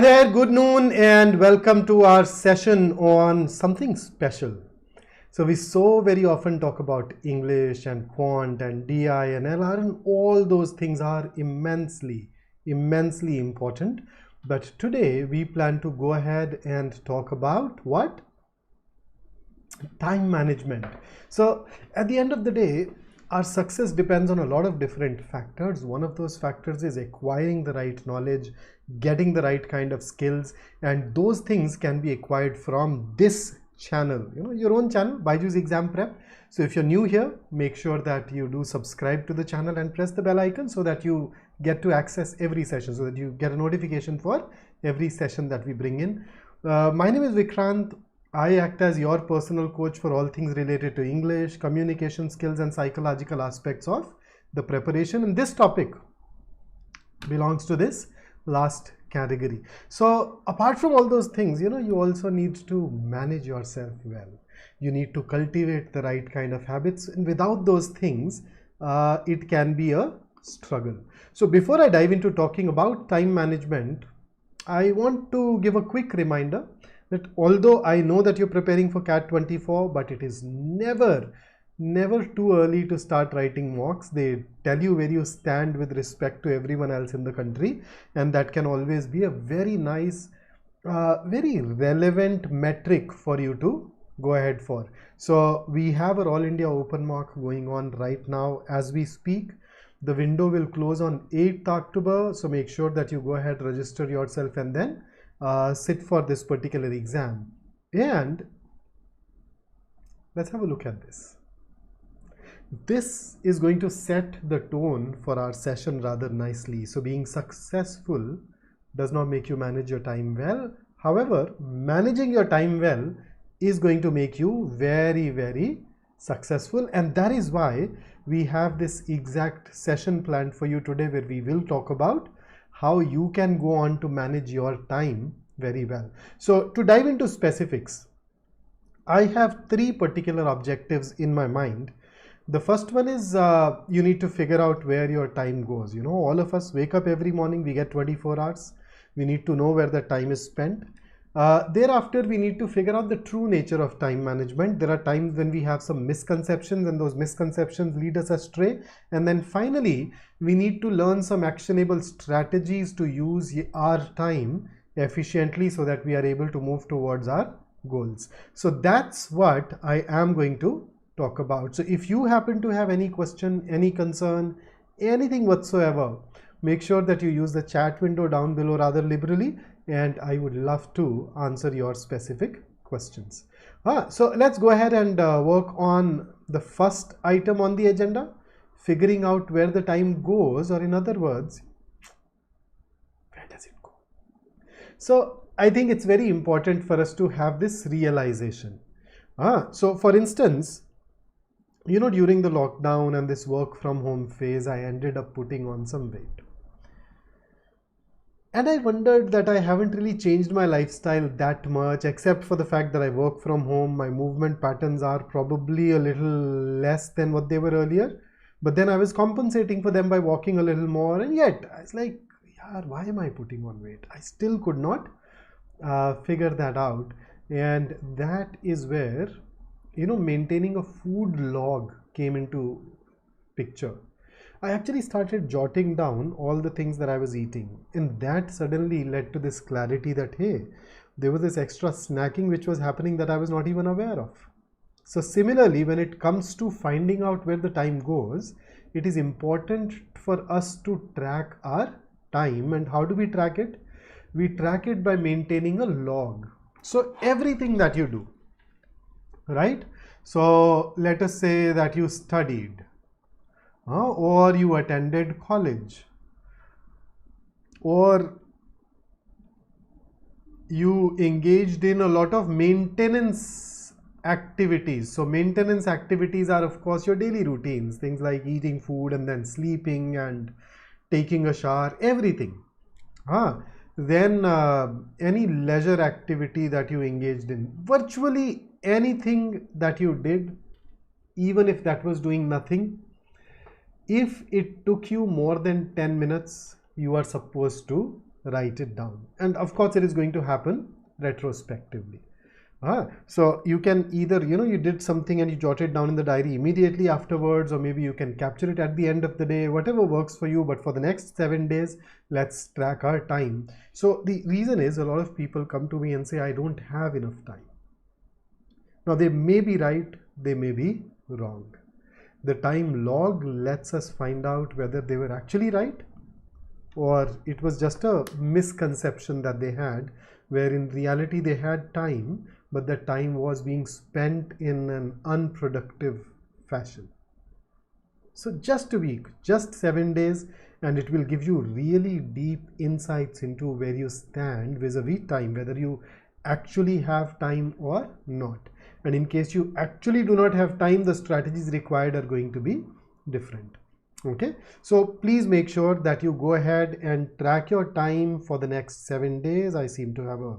Hi there, good noon and welcome to our session on something special. So we so very often talk about English and quant and DI and LR, and all those things are immensely important. But today we plan to go ahead and talk about what? Time management. So at the end of the day, our success depends on a lot of different factors. One of those factors is acquiring the right knowledge, getting the right kind of skills, and those things can be acquired from this channel, your own channel, BYJU'S Exam Prep. So if you're new here, make sure that you do subscribe to the channel and press the bell icon so that you get to access every session, so that you get a notification for every session that we bring in. My name is Vikrant. I act as your personal coach for all things related to English, communication skills, and psychological aspects of the preparation. And this topic belongs to this last category. So apart from all those things, you also need to manage yourself well. You need to cultivate the right kind of habits. And without those things, it can be a struggle. So before I dive into talking about time management, I want to give a quick reminder that although I know that you're preparing for CAT 24, but it is never too early to start writing mocks. They tell you where you stand with respect to everyone else in the country, and that can always be a very nice, very relevant metric for you to go ahead for. So we have our All India Open Mock going on right now as we speak. The window will close on 8th October, so make sure that you go ahead, register yourself, and then sit for this particular exam. And let's have a look at this. This is going to set the tone for our session rather nicely. So being successful does not make you manage your time well. However, managing your time well is going to make you very successful, and that is why we have this exact session planned for you today, where we will talk about how you can go on to manage your time very well. So to dive into specifics, I have three particular objectives in my mind. The first one is you need to figure out where your time goes. All of us wake up every morning, we get 24 hours. We need to know where the time is spent. Thereafter, we need to figure out the true nature of time management. There are times when we have some misconceptions, and those misconceptions lead us astray. And then finally, we need to learn some actionable strategies to use our time efficiently so that we are able to move towards our goals. So that's what I am going to talk about. So if you happen to have any question, any concern, anything whatsoever, make sure that you use the chat window down below rather liberally, and I would love to answer your specific questions. So let's go ahead and work on the first item on the agenda, figuring out where the time goes, or in other words, where does it go? So I think it's very important for us to have this realization. So for instance, during the lockdown and this work from home phase, I ended up putting on some weight. And I wondered that I haven't really changed my lifestyle that much, except for the fact that I work from home. My movement patterns are probably a little less than what they were earlier. But then I was compensating for them by walking a little more. And yet I was like, yaar, why am I putting on weight? I still could not figure that out. And that is where, maintaining a food log came into picture. I actually started jotting down all the things that I was eating, and that suddenly led to this clarity that, hey, there was this extra snacking which was happening that I was not even aware of. So similarly, when it comes to finding out where the time goes, it is important for us to track our time. And how do we track it? We track it by maintaining a log. So everything that you do, right? So let us say that you studied, or you attended college, or you engaged in a lot of maintenance activities. So maintenance activities are, of course, your daily routines, things like eating food and then sleeping and taking a shower, everything. Then any leisure activity that you engaged in, virtually anything that you did, even if that was doing nothing, if it took you more than 10 minutes, you are supposed to write it down. And of course it is going to happen retrospectively. So you can either, you did something and you jot it down in the diary immediately afterwards, or maybe you can capture it at the end of the day, whatever works for you. But for the next 7 days, let's track our time. So the reason is, a lot of people come to me and say, I don't have enough time. Now they may be right, they may be wrong. The time log lets us find out whether they were actually right, or it was just a misconception that they had, where in reality they had time, but the time was being spent in an unproductive fashion. So just a week, just 7 days, and it will give you really deep insights into where you stand vis-a-vis time, whether you actually have time or not. And in case you actually do not have time, the strategies required are going to be different. Okay, so please make sure that you go ahead and track your time for the next 7 days. I seem to have a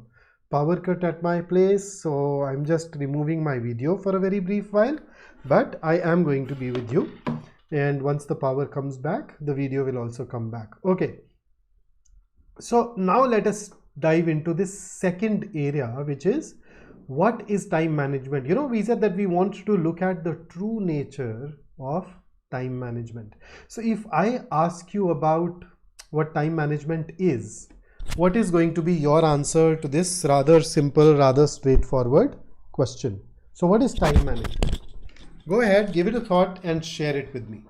power cut at my place, so I'm just removing my video for a very brief while, but I am going to be with you, and once the power comes back, the video will also come back. Okay, so now let us dive into this second area, which is, what is time management? We said that we want to look at the true nature of time management. So if I ask you about what time management is, what is going to be your answer to this rather simple, rather straightforward question? So what is time management? Go ahead, give it a thought and share it with me.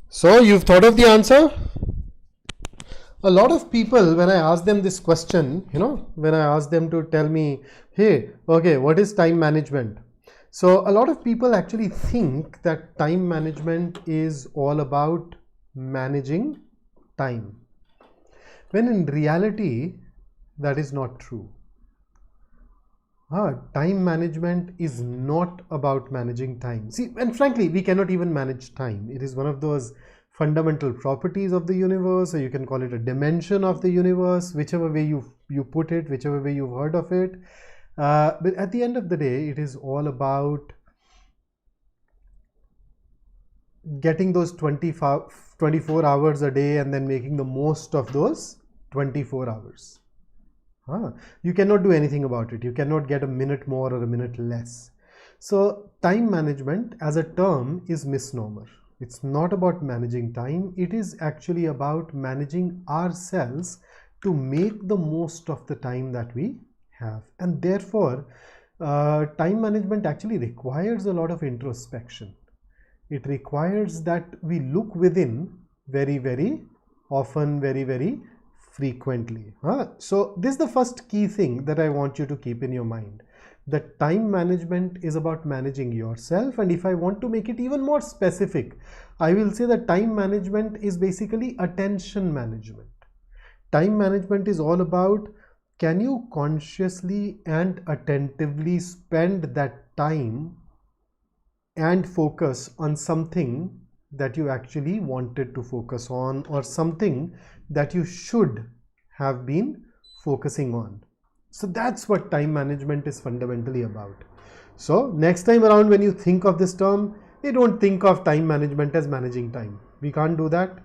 So you've thought of the answer? A lot of people, when I ask them this question, when I ask them to tell me, hey, okay, what is time management? So a lot of people actually think that time management is all about managing time, when in reality, that is not true. Time management is not about managing time. See, and frankly, we cannot even manage time. It is one of those fundamental properties of the universe, or you can call it a dimension of the universe, whichever way you put it, whichever way you've heard of it. But at the end of the day, it is all about getting those 24 hours a day and then making the most of those 24 hours. You cannot do anything about it. You cannot get a minute more or a minute less. So time management as a term is misnomer. It's not about managing time. It is actually about managing ourselves to make the most of the time that we have. And therefore, time management actually requires a lot of introspection. It requires that we look within very, very often, very, very frequently. So this is the first key thing that I want you to keep in your mind. That time management is about managing yourself, and if I want to make it even more specific, I will say that time management is basically attention management. Time management is all about, can you consciously and attentively spend that time and focus on something that you actually wanted to focus on, or something that you should have been focusing on. So that's what time management is fundamentally about. So next time around, when you think of this term, you don't think of time management as managing time. We can't do that.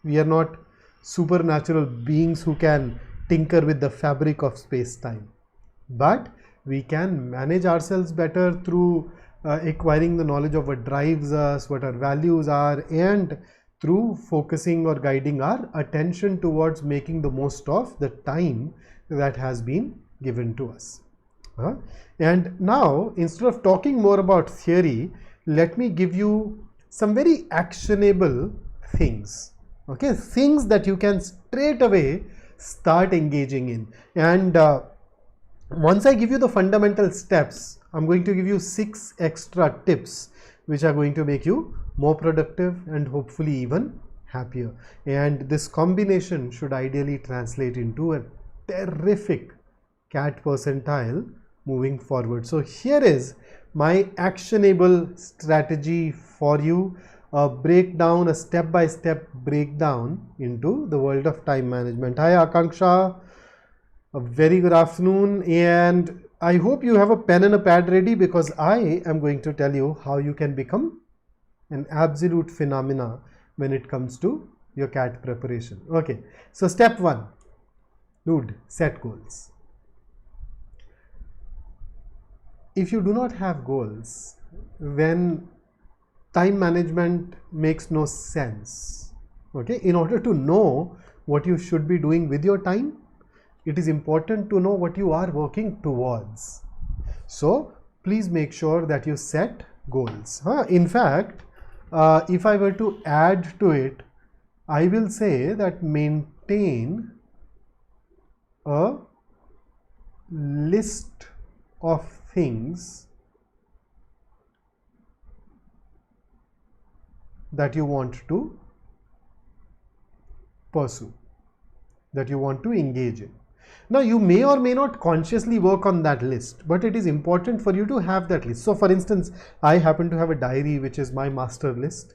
We are not supernatural beings who can tinker with the fabric of space-time. But we can manage ourselves better through acquiring the knowledge of what drives us, what our values are, and through focusing or guiding our attention towards making the most of the time that has been given to us. And now, instead of talking more about theory, let me give you some very actionable things. Okay, things that you can straight away start engaging in. And once I give you the fundamental steps, I'm going to give you 6 extra tips which are going to make you more productive and hopefully even happier. And this combination should ideally translate into a terrific CAT percentile moving forward. So here is my actionable strategy for you. a breakdown, a step-by-step breakdown into the world of time management. Hi Akanksha, a very good afternoon, and I hope you have a pen and a pad ready, because I am going to tell you how you can become an absolute phenomena when it comes to your CAT preparation. Okay, so step 1, dude, set goals. If you do not have goals, then time management makes no sense. Okay, in order to know what you should be doing with your time, it is important to know what you are working towards. So please make sure that you set goals. In fact, if I were to add to it, I will say that maintain a list of things that you want to pursue, that you want to engage in. Now, you may or may not consciously work on that list, but it is important for you to have that list. So for instance, I happen to have a diary which is my master list.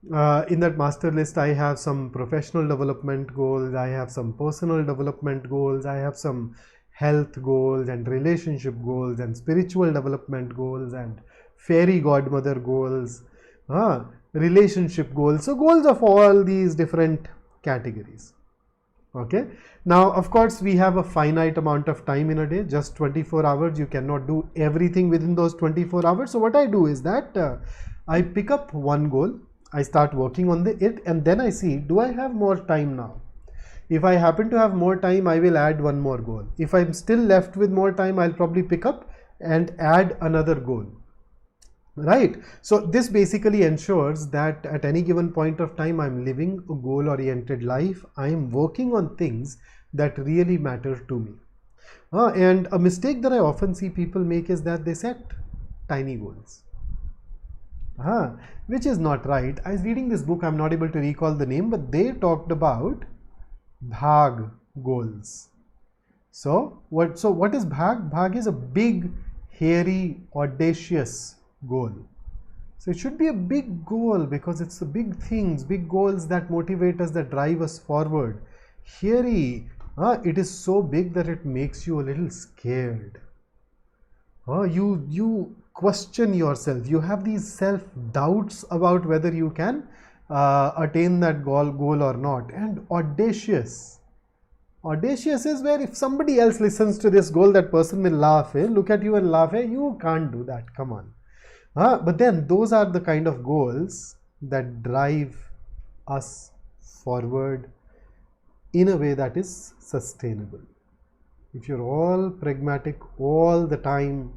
In that master list, I have some professional development goals, I have some personal development goals, I have some health goals and relationship goals and spiritual development goals and fairy godmother goals, relationship goals. So goals of all these different categories. Okay, now of course we have a finite amount of time in a day, just 24 hours. You cannot do everything within those 24 hours. So what I do is that I pick up one goal, I start working on it, and then I see, do I have more time now? If I happen to have more time, I will add one more goal. If I'm still left with more time, I'll probably pick up and add another goal. Right? So this basically ensures that at any given point of time, I'm living a goal-oriented life. I'm working on things that really matter to me. And a mistake that I often see people make is that they set tiny goals, which is not right. I was reading this book, I'm not able to recall the name, but they talked about BHAG goals. So what is BHAG? BHAG is a big, hairy, audacious goal. So it should be a big goal, because it's the big things, big goals that motivate us, that drive us forward. Hairy, it is so big that it makes you a little scared. You question yourself. You have these self-doubts about whether you can attain that goal or not. And audacious is where if somebody else listens to this goal, that person will laugh, look at you and laugh, you can't do that, come on. But then those are the kind of goals that drive us forward in a way that is sustainable. If you're all pragmatic all the time,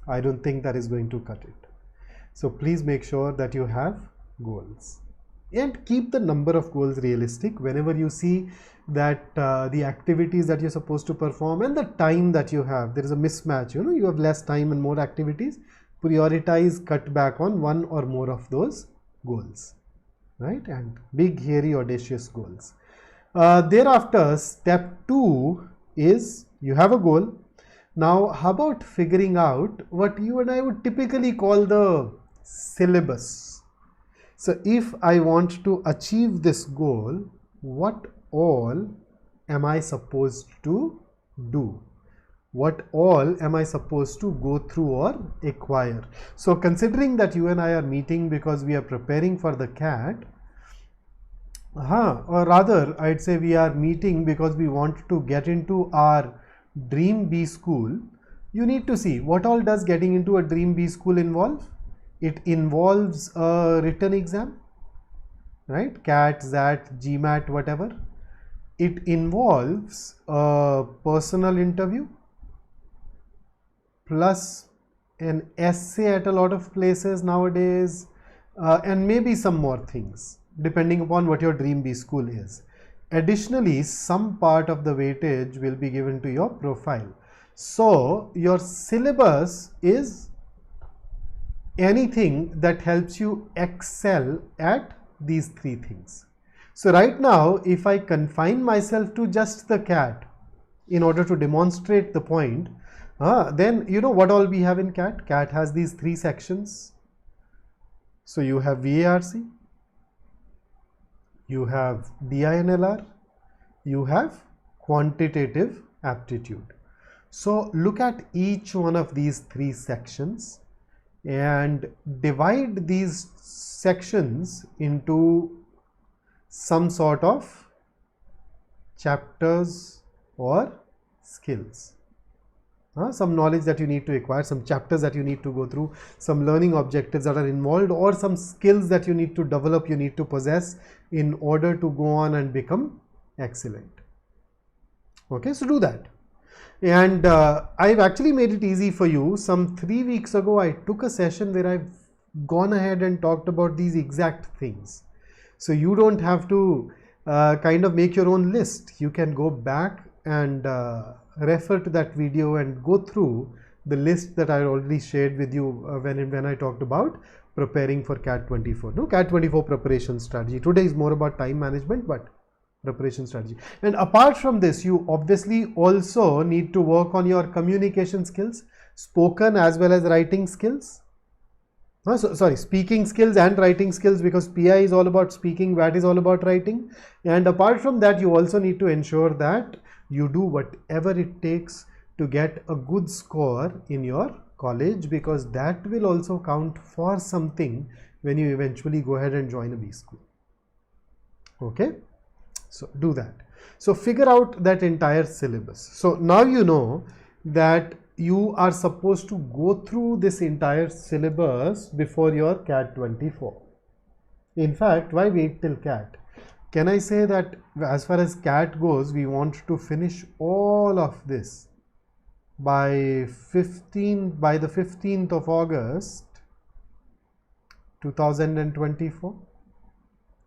I don't think that is going to cut it. So please make sure that you have goals, and keep the number of goals realistic. Whenever you see that the activities that you're supposed to perform and the time that you have, there is a mismatch, you have less time and more activities, prioritize, cut back on one or more of those goals, right? And big, hairy, audacious goals. Thereafter, step 2 is you have a goal. Now, how about figuring out what you and I would typically call the syllabus? So if I want to achieve this goal, what all am I supposed to do? What all am I supposed to go through or acquire? So considering that you and I are meeting because we are preparing for the CAT, or rather I'd say we are meeting because we want to get into our Dream B school, you need to see what all does getting into a Dream B school involve. It involves a written exam, right? CAT, ZAT, GMAT, whatever. It involves a personal interview, plus an essay at a lot of places nowadays, and maybe some more things depending upon what your Dream B school is. Additionally, some part of the weightage will be given to your profile. So your syllabus is anything that helps you excel at these 3 things. So right now, if I confine myself to just the CAT in order to demonstrate the point, then you know what all we have in CAT? CAT has these 3 sections. So you have VARC, you have DINLR, you have quantitative aptitude. So look at each one of these three sections and divide these sections into some sort of chapters or skills. Some knowledge that you need to acquire, some chapters that you need to go through, some learning objectives that are involved, or some skills that you need to develop, you need to possess in order to go on and become excellent. Okay, so do that. And I've actually made it easy for you. Some 3 weeks ago, I took a session where I've gone ahead and talked about these exact things. So you don't have to kind of make your own list. You can go back and refer to that video and go through the list that I already shared with you when I talked about preparing for CAT 24. No, CAT 24 preparation strategy. Today is more about time management, but preparation strategy. And apart from this, you obviously also need to work on your communication skills, spoken as well as writing skills. Speaking skills and writing skills, because PI is all about speaking, VAT is all about writing. And apart from that, you also need to ensure that you do whatever it takes to get a good score in your college, because that will also count for something when you eventually go ahead and join a B school. Okay, so do that. So figure out that entire syllabus. So now you know that you are supposed to go through this entire syllabus before your CAT 24. In fact, why wait till CAT? Can I say that as far as CAT goes, we want to finish all of this by the 15th of August 2024.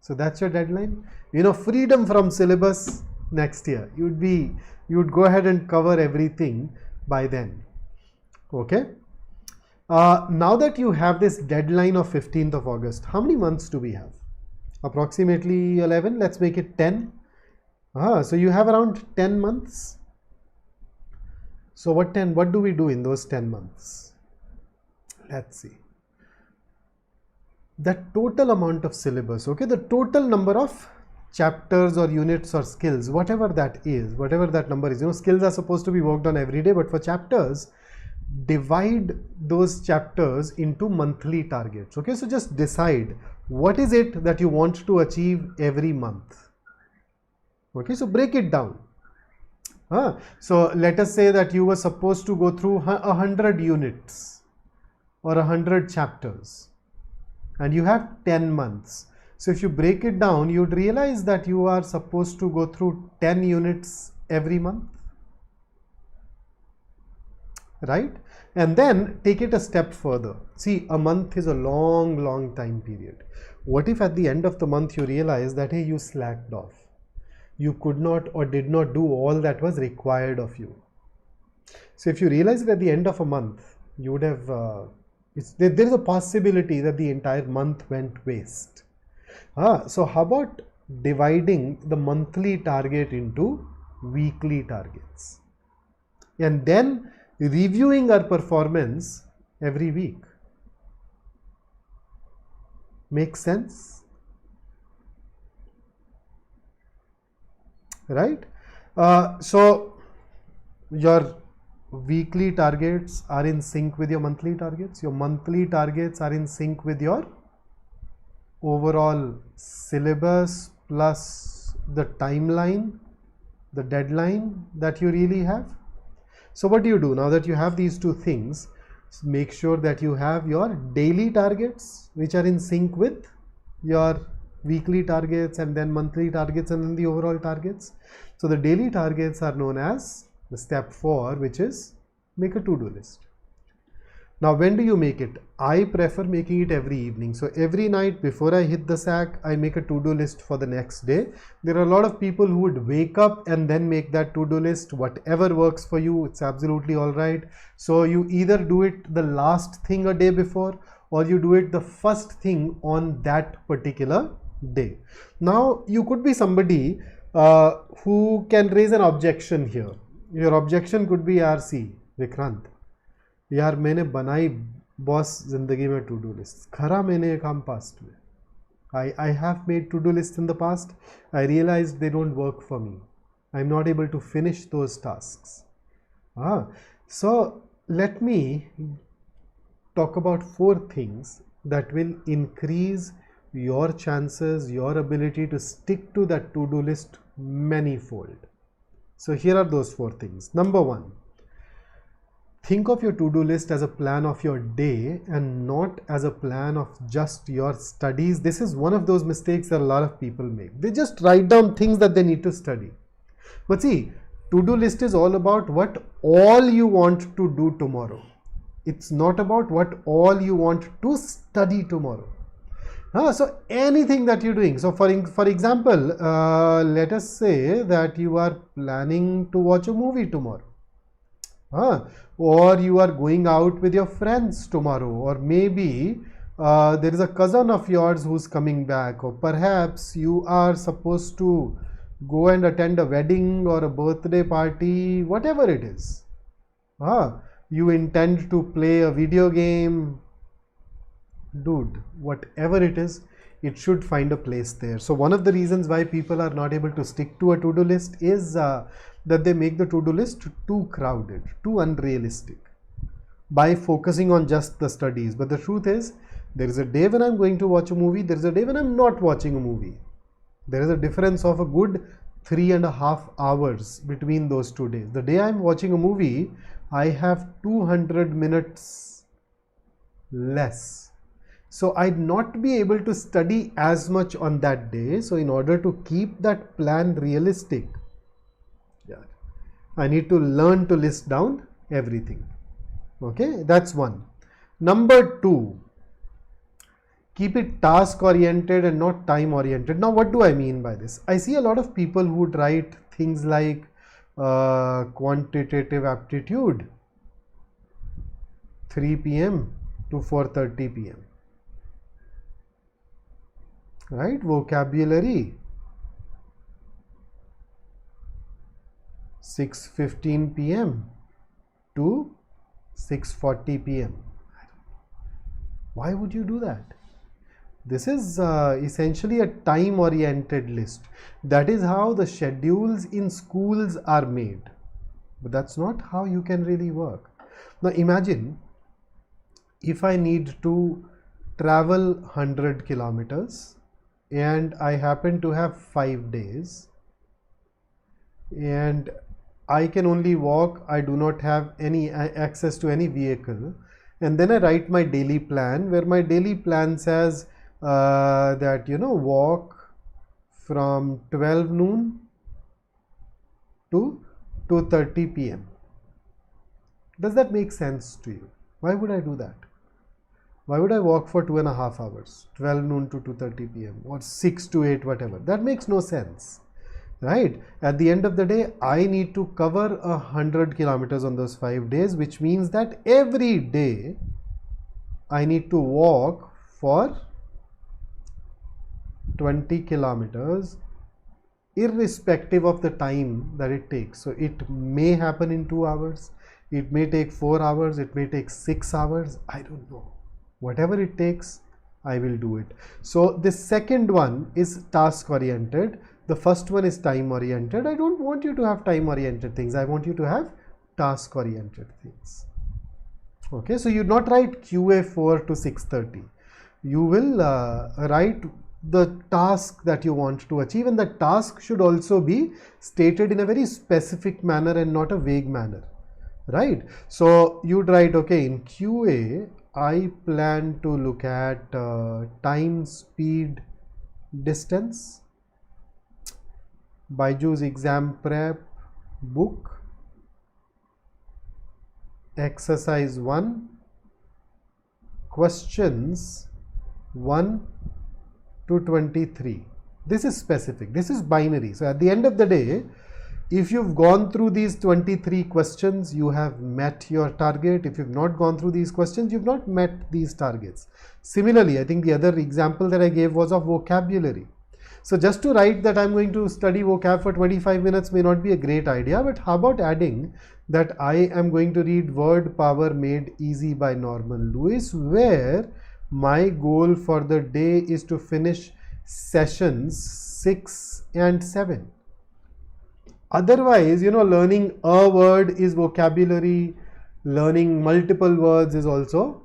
So that's your deadline. You know, freedom from syllabus next year. You'd go ahead and cover everything by then. Okay. Now that you have this deadline of 15th of August, how many months do we have? Approximately 11. Let's make it 10. So you have around 10 months. So what do we do in those 10 months? Let's see. The total amount of syllabus, okay, the total number of chapters or units or skills, whatever that is, whatever that number is. You know, skills are supposed to be worked on every day, but for chapters, divide those chapters into monthly targets. Okay, so just decide what is it that you want to achieve every month. Okay, so break it down. So let us say that you were supposed to go through 100 units or 100 chapters, and you have 10 months. So if you break it down, you'd realize that you are supposed to go through 10 units every month, right? And then take it a step further. See, a month is a long time period. What if at the end of the month you realize that, hey, you slacked off? You could not or did not do all that was required of you. So if you realize that at the end of a month, you would have, there is a possibility that the entire month went waste. So how about dividing the monthly target into weekly targets and then reviewing our performance every week? Makes sense? Right? So your weekly targets are in sync with your monthly targets. Your monthly targets are in sync with your overall syllabus plus the timeline, the deadline that you really have. So what do you do now that you have these two things? Make sure that you have your daily targets which are in sync with your weekly targets, and then monthly targets, and then the overall targets. So the daily targets are known as the step 4, which is make a to-do list. Now when do you make it? I prefer making it every evening. So every night before I hit the sack, I make a to-do list for the next day. There are a lot of people who would wake up and then make that to-do list. Whatever works for you, it's absolutely all right. So you either do it the last thing a day before, or you do it the first thing on that particular day. Now you could be somebody who can raise an objection here. Your objection could be, RC Vikrant, यार मैंने बनाई boss जिंदगी में to do list खरा मैंने ये काम past में I have made to-do lists in the past. I realized they don't work for me. I'm not able to finish those tasks. So let me talk about 4 things that will increase your chances, your ability to stick to that to-do list manyfold. So here are those 4 things. Number 1. Think of your to-do list as a plan of your day and not as a plan of just your studies. This is one of those mistakes that a lot of people make. They just write down things that they need to study. But see, to-do list is all about what all you want to do tomorrow. It's not about what all you want to study tomorrow. So anything that you're doing. So for example, let us say that you are planning to watch a movie tomorrow. Or you are going out with your friends tomorrow, or maybe there is a cousin of yours who's coming back, or perhaps you are supposed to go and attend a wedding or a birthday party, whatever it is. You intend to play a video game. Dude, whatever it is, it should find a place there. So one of the reasons why people are not able to stick to a to-do list is that they make the to-do list too crowded, too unrealistic by focusing on just the studies. But the truth is, there is a day when I'm going to watch a movie, there is a day when I'm not watching a movie. There is a difference of a good 3.5 hours between those 2 days. The day I'm watching a movie, I have 200 minutes less. So I'd not be able to study as much on that day. So in order to keep that plan realistic, I need to learn to list down everything. Okay, that's one. Number 2, keep it task oriented and not time oriented. Now, what do I mean by this? I see a lot of people who would write things like quantitative aptitude 3 p.m. to 4:30 p.m. Right? Vocabulary 6:15 p.m. to 6:40 p.m. Why would you do that? This is essentially a time oriented list. That is how the schedules in schools are made. But that's not how you can really work. Now imagine if I need to travel 100 kilometers and I happen to have 5 days and I can only walk, I do not have any access to any vehicle, and then I write my daily plan where my daily plan says that walk from 12 noon to 2:30 p.m. Does that make sense to you? Why would I do that? Why would I walk for 2.5 hours, 12 noon to 2:30 p.m. or 6 to 8, whatever? That makes no sense. Right? At the end of the day, I need to cover 100 kilometers on those 5 days, which means that every day I need to walk for 20 kilometers irrespective of the time that it takes. So it may happen in 2 hours, it may take 4 hours, it may take 6 hours, I don't know. Whatever it takes, I will do it. So the second one is task oriented. The first one is time oriented. I don't want you to have time oriented things. I want you to have task oriented things. Okay, so you not write QA 4 to 6:30. You will write the task that you want to achieve, and the task should also be stated in a very specific manner and not a vague manner. Right? So you'd write, okay, in QA, I plan to look at time, speed, distance, BYJU'S exam prep book, exercise 1, questions 1 to 23. This is specific, this is binary. So at the end of the day, if you've gone through these 23 questions, you have met your target. If you've not gone through these questions, you've not met these targets. Similarly, I think the other example that I gave was of vocabulary. So just to write that I'm going to study vocab for 25 minutes may not be a great idea, but how about adding that I am going to read Word Power Made Easy by Norman Lewis, where my goal for the day is to finish sessions 6 and 7. Otherwise, learning a word is vocabulary, learning multiple words is also,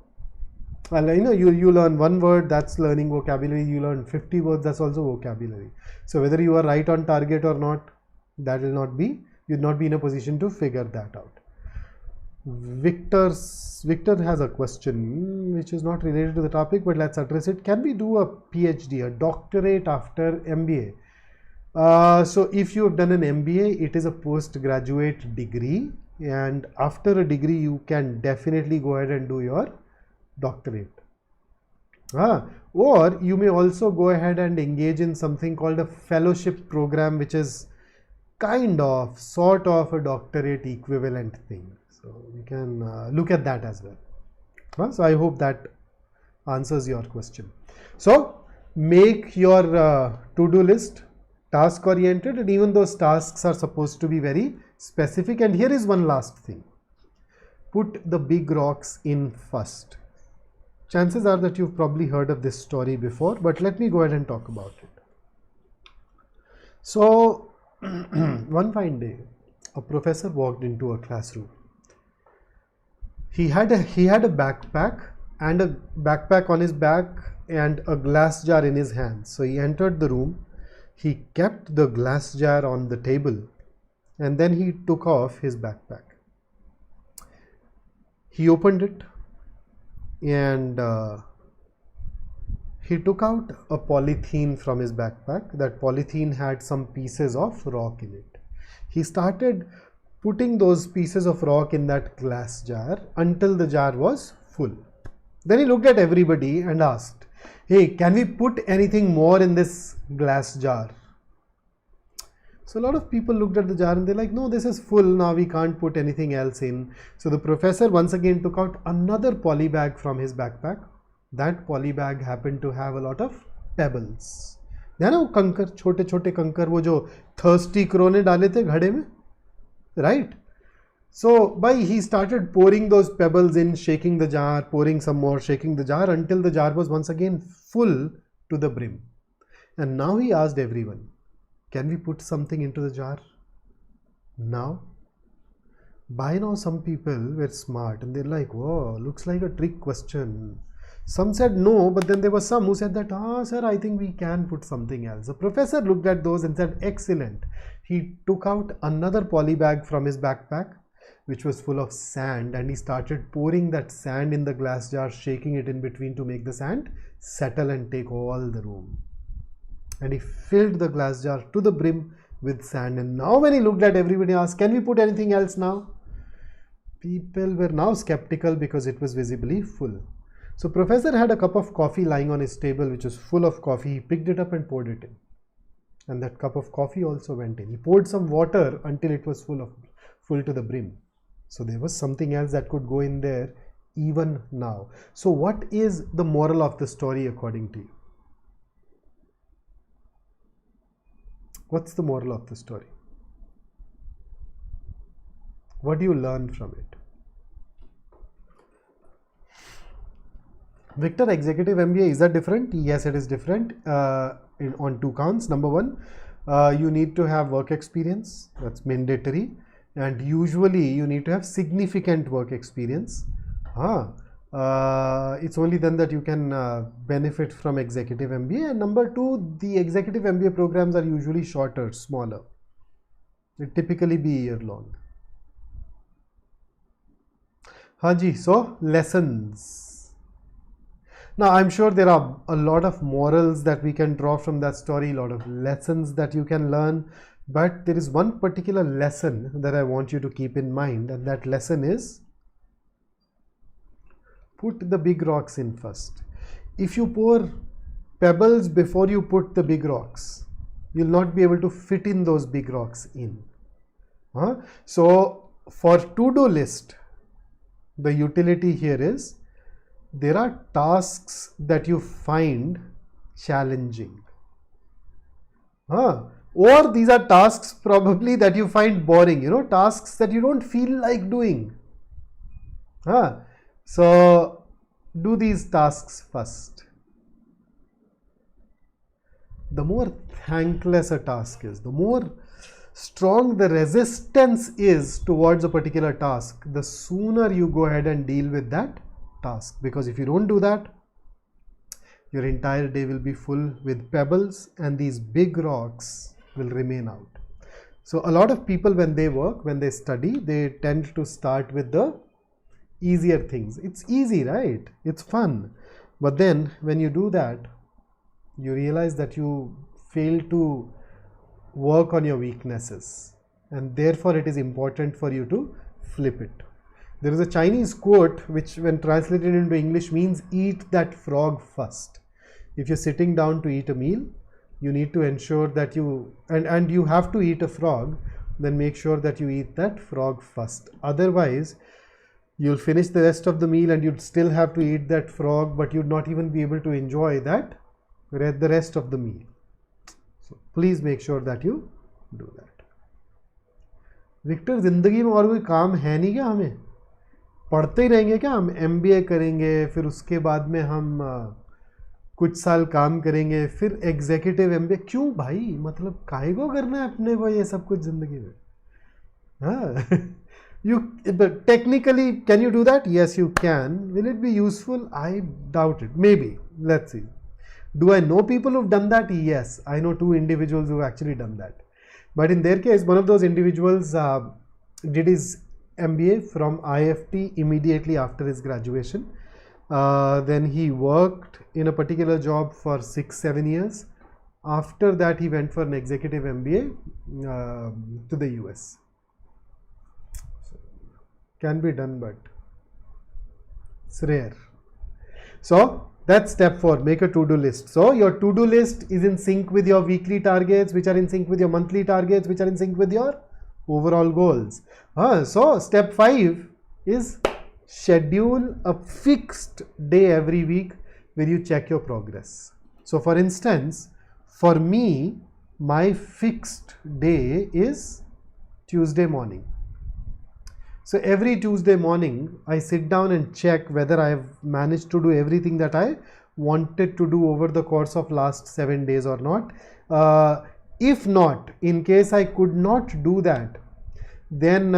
you learn one word, that's learning vocabulary. You learn 50 words, that's also vocabulary. So whether you are right on target or not, that will not be, you'll not be in a position to figure that out. Victor has a question which is not related to the topic, but let's address it. Can we do a PhD, a doctorate after MBA? So if you have done an MBA, it is a postgraduate degree, and after a degree you can definitely go ahead and do your doctorate. Or you may also go ahead and engage in something called a fellowship program, which is sort of a doctorate equivalent thing. So you can look at that as well. So I hope that answers your question. So make your to-do list task oriented, and even those tasks are supposed to be very specific. And here is one last thing. Put the big rocks in first. Chances are that you've probably heard of this story before, but let me go ahead and talk about it. So one fine day, a professor walked into a classroom. He had a backpack and a backpack on his back and a glass jar in his hand. So he entered the room. He kept the glass jar on the table, and then he took off his backpack. He opened it, and he took out a polythene from his backpack. That polythene had some pieces of rock in it. He started putting those pieces of rock in that glass jar until the jar was full. Then he looked at everybody and asked, "Hey, can we put anything more in this glass jar?" So a lot of people looked at the jar and they're like, "No, this is full, now we can't put anything else in." So the professor once again took out another poly bag from his backpack. That poly bag happened to have a lot of pebbles. कंकर, छोटे छोटे कंकर, वो जो thirsty crow ने डाले थे घड़े में, right? So he started pouring those pebbles in, shaking the jar, pouring some more, shaking the jar until the jar was once again full to the brim. And now he asked everyone, "Can we put something into the jar now?" By now some people were smart and they're like, "Whoa, looks like a trick question." Some said no, but then there were some who said that, "Sir, I think we can put something else." The professor looked at those and said, "Excellent." He took out another poly bag from his backpack, which was full of sand, and he started pouring that sand in the glass jar, shaking it in between to make the sand settle and take all the room. And he filled the glass jar to the brim with sand. And now when he looked at everybody, asked, "Can we put anything else now?" People were now skeptical because it was visibly full. So professor had a cup of coffee lying on his table, which was full of coffee. He picked it up and poured it in. And that cup of coffee also went in. He poured some water until it was full to the brim. So there was something else that could go in there even now. So what is the moral of the story according to you? What's the moral of the story? What do you learn from it? Victor, executive MBA, is that different? Yes, it is different on two counts. Number one, you need to have work experience. That's mandatory. And usually you need to have significant work experience. It's only then that you can benefit from executive MBA. And number two, the executive MBA programs are usually shorter, smaller. They typically be year-long. Haji, so lessons. Now, I'm sure there are a lot of morals that we can draw from that story, a lot of lessons that you can learn, but there is one particular lesson that I want you to keep in mind, and that lesson is put the big rocks in first. If you pour pebbles before you put the big rocks, you'll not be able to fit in those big rocks in. So for to-do list, the utility here is there are tasks that you find challenging. Or these are tasks probably that you find boring, tasks that you don't feel like doing. So do these tasks first. The more thankless a task is, the more strong the resistance is towards a particular task, the sooner you go ahead and deal with that task. Because if you don't do that, your entire day will be full with pebbles and these big rocks will remain out. So a lot of people, when they work, when they study, they tend to start with the easier things. It's easy, right? It's fun. But then when you do that, you realize that you fail to work on your weaknesses, and therefore it is important for you to flip it. There is a Chinese quote which, when translated into English, means eat that frog first. If you're sitting down to eat a meal, you need to ensure that you and you have to eat a frog, then make sure that you eat that frog first. Otherwise you'll finish the rest of the meal and you'd still have to eat that frog, but you'd not even be able to enjoy that the rest of the meal. So please make sure that you do that. Victor, जिंदगी में और कोई काम है नहीं क्या? हमें पढ़ते ही रहेंगे क्या? हम MBA करेंगे, फिर उसके बाद में हम कुछ साल काम करेंगे, फिर एग्जीक्यूटिव MBA. क्यों भाई? मतलब काहे को करना है अपने को ये सब कुछ जिंदगी में? But technically, can you do that? Yes, you can. Will it be useful? I doubt it. Maybe. Let's see. Do I know people who've done that? Yes, I know 2 individuals who've actually done that. But in their case, one of those individuals did his MBA from IFT immediately after his graduation. Then he worked in a particular job for 6-7 years. After that, he went for an executive MBA to the US. Can be done, but it's rare. So that's step 4. Make a to-do list. So your to-do list is in sync with your weekly targets, which are in sync with your monthly targets, which are in sync with your overall goals. So step 5 is schedule a fixed day every week where you check your progress. So for instance, for me, my fixed day is Tuesday morning. So every Tuesday morning, I sit down and check whether I have managed to do everything that I wanted to do over the course of last 7 days or not. If not, in case I could not do that, then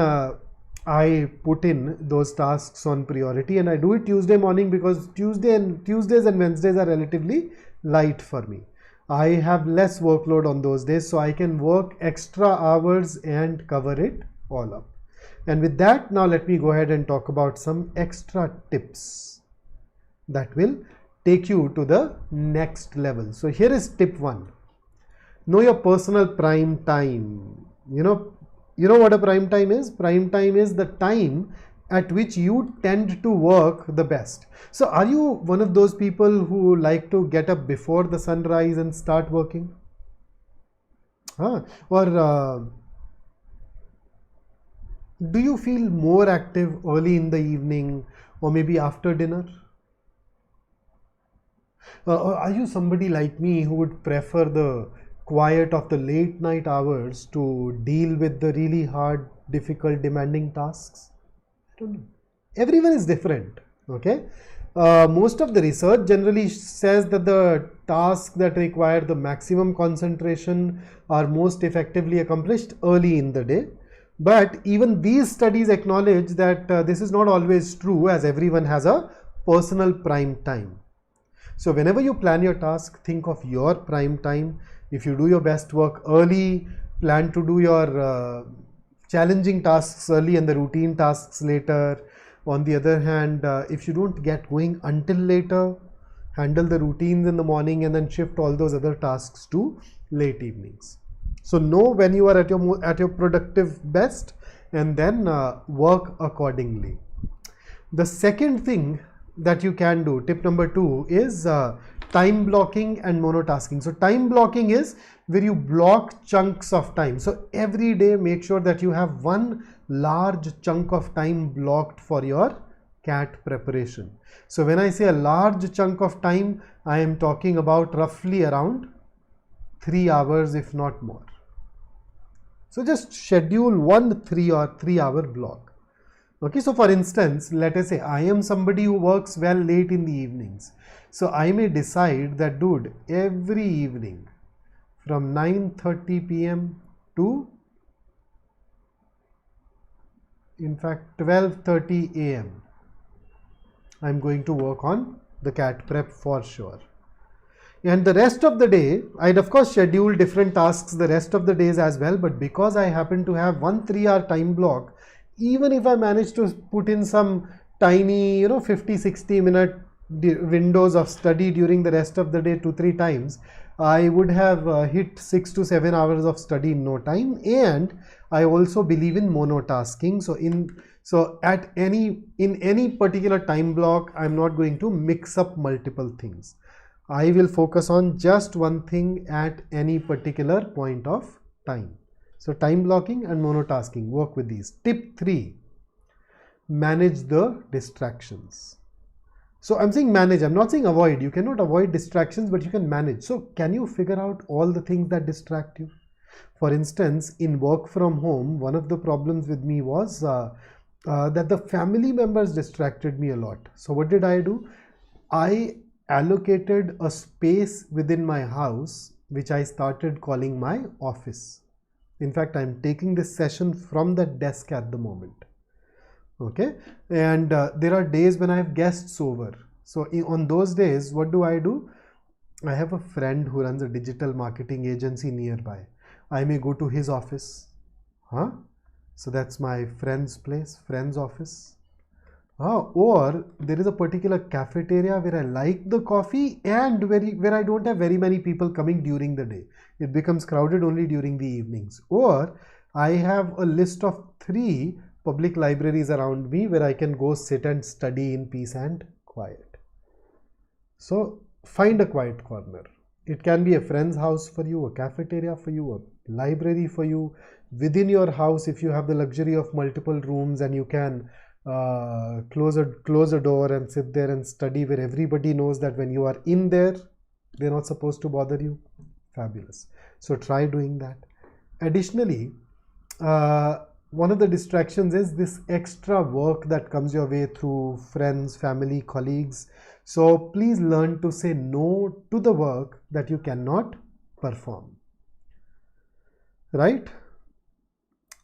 I put in those tasks on priority, and I do it Tuesday morning because Tuesdays and Wednesdays are relatively light for me. I have less workload on those days, so I can work extra hours and cover it all up. And with that, now let me go ahead and talk about some extra tips that will take you to the next level. So here is tip 1. Know your personal prime time. You know what a prime time is? Prime time is the time at which you tend to work the best. So are you one of those people who like to get up before the sunrise and start working? Or do you feel more active early in the evening or maybe after dinner? Are you somebody like me who would prefer the quiet of the late night hours to deal with the really hard, difficult, demanding tasks? I don't know. Everyone is different. Okay. Most of the research generally says that the tasks that require the maximum concentration are most effectively accomplished early in the day. But even these studies acknowledge that this is not always true, as everyone has a personal prime time. So whenever you plan your task, think of your prime time. If you do your best work early, plan to do your challenging tasks early and the routine tasks later. On the other hand, if you don't get going until later, handle the routines in the morning and then shift all those other tasks to late evenings. So know when you are at your productive best, and then work accordingly. The second thing that you can do, tip number 2, is time blocking and monotasking. So time blocking is where you block chunks of time. So every day make sure that you have one large chunk of time blocked for your CAT preparation. So when I say a large chunk of time, I am talking about roughly around 3 hours, if not more. So just schedule one 3 hour block. Okay, so for instance, let us say I am somebody who works well late in the evenings. So I may decide that, dude, every evening from 9:30 p.m. to, in fact, 12:30 a.m. I'm going to work on the CAT prep for sure. And the rest of the day, I'd of course schedule different tasks the rest of the days as well, but because I happen to have one 3-hour time block, even if I manage to put in some tiny, 50-60 minute windows of study during the rest of the day 2-3 times, I would have hit 6 to 7 hours of study in no time. And I also believe in monotasking. So in any particular time block, I'm not going to mix up multiple things. I will focus on just one thing at any particular point of time. So time blocking and monotasking, work with these. Tip 3, manage the distractions. So I'm saying manage, I'm not saying avoid. You cannot avoid distractions, but you can manage. So can you figure out all the things that distract you? For instance, in work from home, one of the problems with me was that the family members distracted me a lot. So what did I do? I allocated a space within my house, which I started calling my office. In fact, I'm taking this session from the desk at the moment. Okay, and there are days when I have guests over. So on those days, what do? I have a friend who runs a digital marketing agency nearby. I may go to his office. So that's my friend's place, friend's office. Or there is a particular cafeteria where I like the coffee and where I don't have very many people coming during the day. It becomes crowded only during the evenings. Or I have a list of 3 public libraries around me where I can go sit and study in peace and quiet. So find a quiet corner. It can be a friend's house for you, a cafeteria for you, a library for you. Within your house, if you have the luxury of multiple rooms and you can close a door and sit there and study where everybody knows that when you are in there, they're not supposed to bother you. Fabulous. So try doing that. Additionally, one of the distractions is this extra work that comes your way through friends, family, colleagues. So please learn to say no to the work that you cannot perform. Right?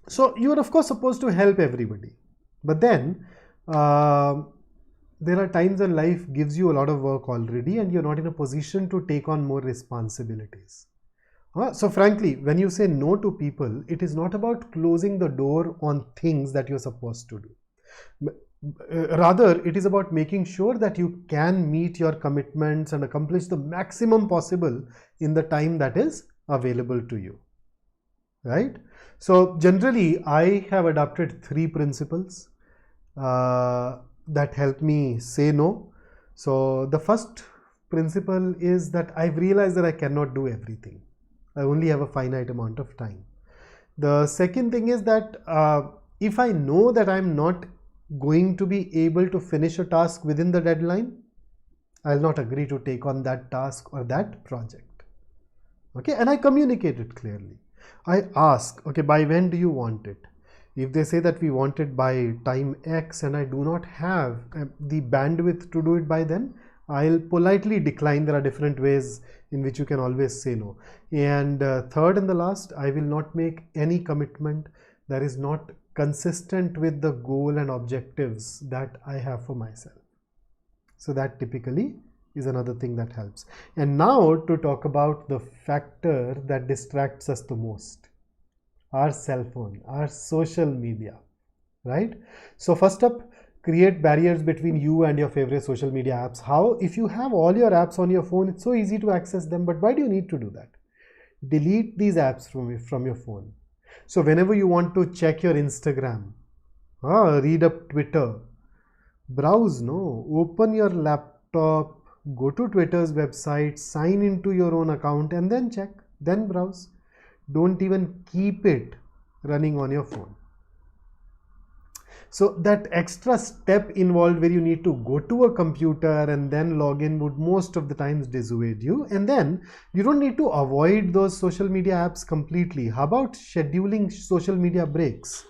So you are of course supposed to help everybody. But then there are times when life gives you a lot of work already and you're not in a position to take on more responsibilities. So frankly, when you say no to people, it is not about closing the door on things that you're supposed to do. Rather, it is about making sure that you can meet your commitments and accomplish the maximum possible in the time that is available to you. Right? So generally, I have adopted 3 principles that help me say no. So the first principle is that I've realized that I cannot do everything. I only have a finite amount of time. The second thing is that if I know that I'm not going to be able to finish a task within the deadline, I'll not agree to take on that task or that project. Okay, and I communicate it clearly. I ask, okay, by when do you want it? If they say that we want it by time X and I do not have the bandwidth to do it by then, I'll politely decline. There are different ways in which you can always say no. And third and the last, I will not make any commitment that is not consistent with the goal and objectives that I have for myself. So that typically is another thing that helps. And now to talk about the factor that distracts us the most, our cell phone, our social media, right? So first up, create barriers between you and your favorite social media apps. How? If you have all your apps on your phone, it's so easy to access them, but why do you need to do that? Delete these apps from your phone. So whenever you want to check your Instagram, read up Twitter, browse, open your laptop, go to Twitter's website, sign into your own account and then check, then browse. Don't even keep it running on your phone. So that extra step involved where you need to go to a computer and then log in would most of the times dissuade you. And then you don't need to avoid those social media apps completely. How about scheduling social media breaks?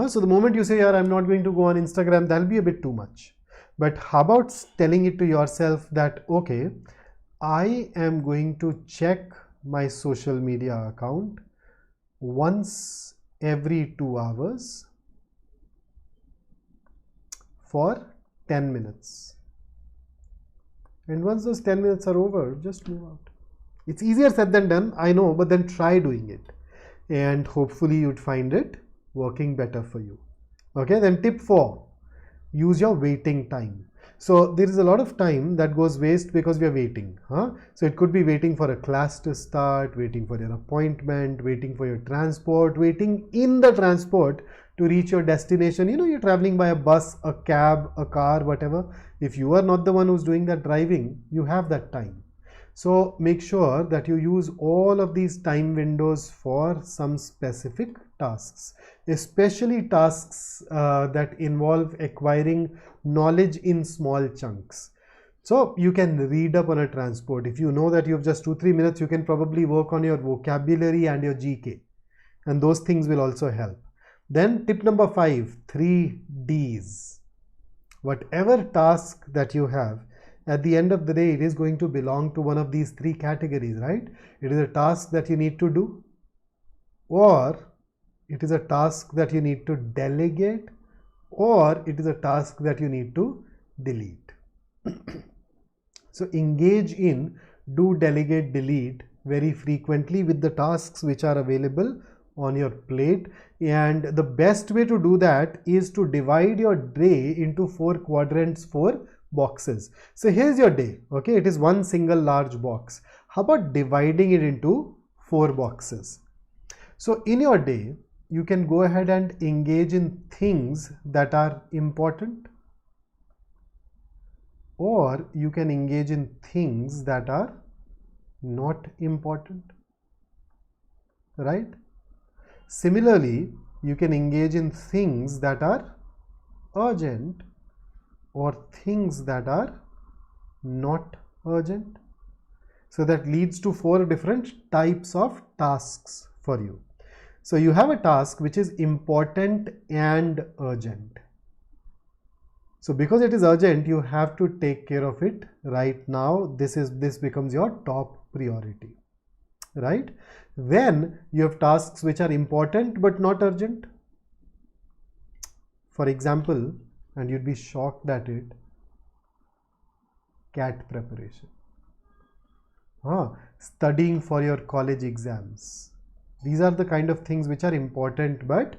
So the moment you say, yeah, I'm not going to go on Instagram, that'll be a bit too much. But how about telling it to yourself that, okay, I am going to check my social media account once every 2 hours for 10 minutes. And once those 10 minutes are over, just move out. It's easier said than done, I know, but then try doing it. And hopefully you'd find it working better for you. Okay, then tip 4, use your waiting time. So there is a lot of time that goes waste because we are waiting. So it could be waiting for a class to start, waiting for your appointment, waiting for your transport, waiting in the transport to reach your destination. You know, you're traveling by a bus, a cab, a car, whatever. If you are not the one who's doing that driving, you have that time. So make sure that you use all of these time windows for some specific tasks, especially tasks that involve acquiring knowledge in small chunks. So you can read up on a transport. If you know that you have just 2-3 minutes, you can probably work on your vocabulary and your GK, and those things will also help. Then tip number 5, 3 Ds. Whatever task that you have, at the end of the day, it is going to belong to one of these 3 categories, right? It is a task that you need to do, or it is a task that you need to delegate, or it is a task that you need to delete. So engage in do, delegate, delete very frequently with the tasks which are available on your plate. And the best way to do that is to divide your day into 4 quadrants, 4 boxes. So here's your day, okay? It is one single large box. How about dividing it into 4 boxes? So in your day, you can go ahead and engage in things that are important, or you can engage in things that are not important, right? Similarly, you can engage in things that are urgent or things that are not urgent. So that leads to 4 different types of tasks for you. So you have a task which is important and urgent. So because it is urgent, you have to take care of it right now. This becomes your top priority, right? Then you have tasks which are important but not urgent. For example, and you'd be shocked at it, CAT preparation, studying for your college exams. These are the kind of things which are important but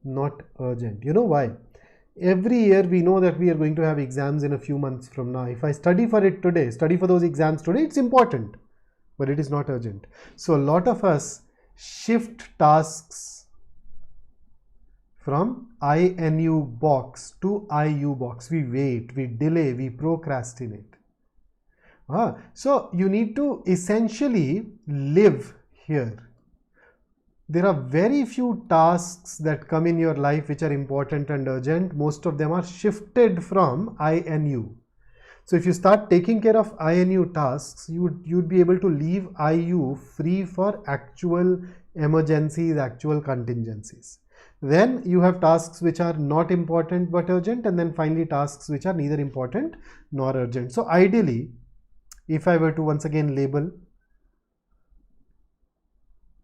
not urgent. You know why? Every year we know that we are going to have exams in a few months from now. If I study for it today, study for those exams today, it's important, but it is not urgent. So a lot of us shift tasks from INU box to IU box. We wait, we delay, we procrastinate. So you need to essentially live here. There are very few tasks that come in your life which are important and urgent. Most of them are shifted from INU. So if you start taking care of INU tasks, you'd be able to leave IU free for actual emergencies, actual contingencies. Then you have tasks which are not important but urgent, and then finally tasks which are neither important nor urgent. So ideally, if I were to once again label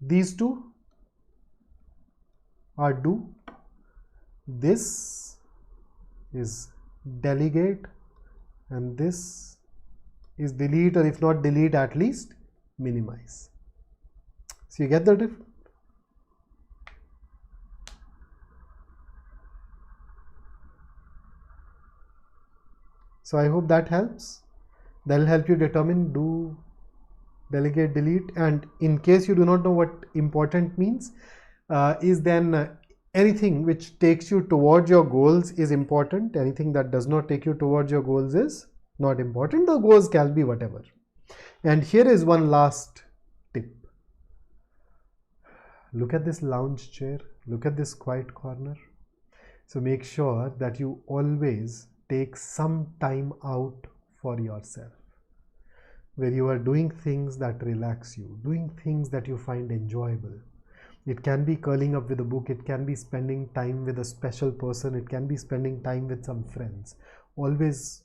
these 2 are do, this is delegate, and this is delete, or if not delete, at least minimize. So you get the drift? So I hope that helps. That will help you determine do, delegate, delete. And in case you do not know what important means, is then anything which takes you towards your goals is important. Anything that does not take you towards your goals is not important. The goals can be whatever. And here is one last tip. Look at this lounge chair. Look at this quiet corner. So make sure that you always take some time out for yourself, where you are doing things that relax you, doing things that you find enjoyable. It can be curling up with a book, it can be spending time with a special person, it can be spending time with some friends. Always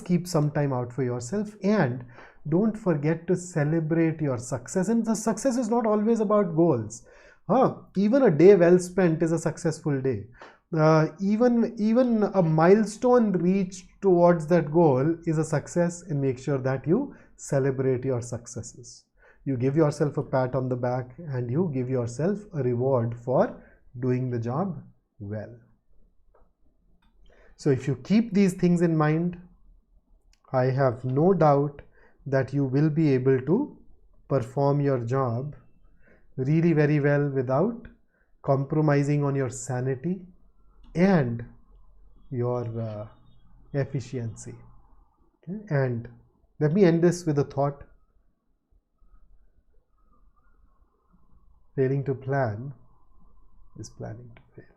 keep some time out for yourself, and don't forget to celebrate your success. And the success is not always about goals. Even a day well spent is a successful day. Even a milestone reached towards that goal is a success, and make sure that you celebrate your successes. You give yourself a pat on the back, and you give yourself a reward for doing the job well. So if you keep these things in mind, I have no doubt that you will be able to perform your job really very well without compromising on your sanity and your efficiency. Okay? And let me end this with a thought. Failing to plan is planning to fail.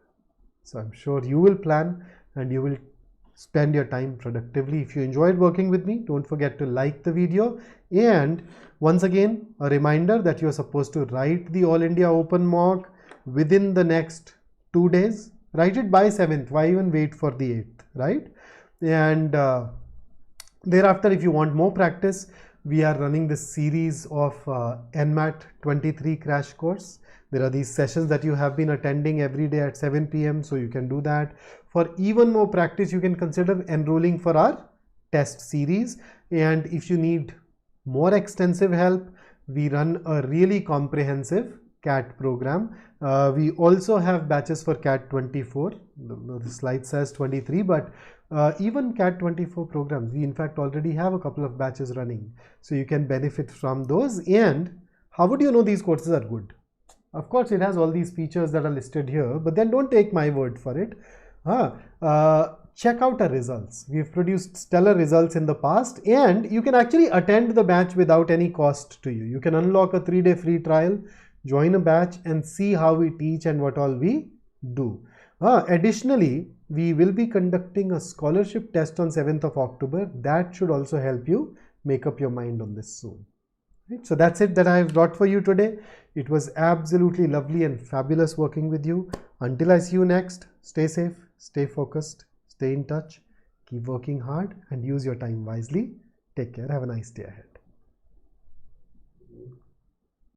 So I'm sure you will plan and you will spend your time productively. If you enjoyed working with me, don't forget to like the video. And once again, a reminder that you're supposed to write the All India Open mock within the next 2 days. Write it by 7th. Why even wait for the 8th, right? And thereafter, if you want more practice, we are running this series of NMAT 23 crash course. There are these sessions that you have been attending every day at 7 p.m. So you can do that. For even more practice, you can consider enrolling for our test series. And if you need more extensive help, we run a really comprehensive CAT program. We also have batches for CAT 24. The slide says 23, but even CAT 24 programs, we in fact already have a couple of batches running. So you can benefit from those. And how would you know these courses are good? Of course, it has all these features that are listed here, but then don't take my word for it. Check out our results. We've produced stellar results in the past, and you can actually attend the batch without any cost to you. You can unlock a 3-day free trial, join a batch, and see how we teach and what all we do. Additionally, we will be conducting a scholarship test on 7th of October. That should also help you make up your mind on this soon. Right? So that's it that I have brought for you today. It was absolutely lovely and fabulous working with you. Until I see you next, stay safe, stay focused, stay in touch, keep working hard, and use your time wisely. Take care. Have a nice day ahead.